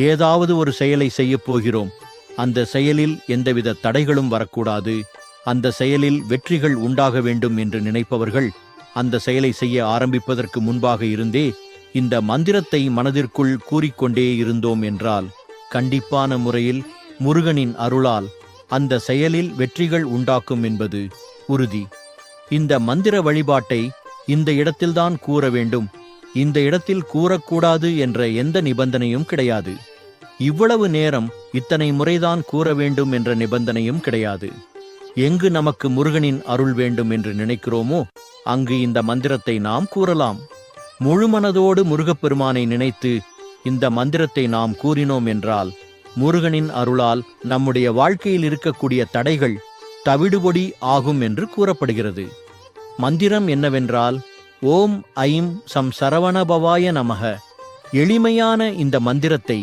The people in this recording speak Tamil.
ஏதாவது ஒரு செயலை செய்யப் போகிறோம். அந்த செயலில் எந்தவித தடைகளும் வரக்கூடாது, அந்த செயலில் வெற்றிகள் உண்டாக வேண்டும் என்று நினைப்பவர்கள் அந்த செயலை செய்ய ஆரம்பிப்பதற்கு முன்பாக இருந்தே இந்த மந்திரத்தை மனதிற்குள் கூறிக்கொண்டே இருந்தோம் என்றால் கண்டிப்பான முறையில் முருகனின் அருளால் அந்த செயலில் வெற்றிகள் உண்டாக்கும் என்பது உறுதி. இந்த மந்திர வழிபாட்டை இந்த இடத்தில்தான் கூற வேண்டும், இந்த இடத்தில் கூறக்கூடாது என்ற எந்த நிபந்தனையும் கிடையாது. இவ்வளவு நேரம் இத்தனை முறைதான் கூற வேண்டும் என்ற நிபந்தனையும் கிடையாது. எங்கு நமக்கு முருகனின் அருள் வேண்டும் என்று நினைக்கிறோமோ அங்கு இந்த மந்திரத்தை நாம் கூறலாம். முழுமனதோடு முருகப்பெருமானை நினைத்து இந்த மந்திரத்தை நாம் கூறினோம் என்றால் முருகனின் அருளால் நம்முடைய வாழ்க்கையில் இருக்கக்கூடிய தடைகள் தவிடுபொடி ஆகும் என்று கூறப்படுகிறது. மந்திரம் என்னவென்றால் ஓம் ஐம் சம் சரவணபவாய நமக. எளிமையான இந்த மந்திரத்தை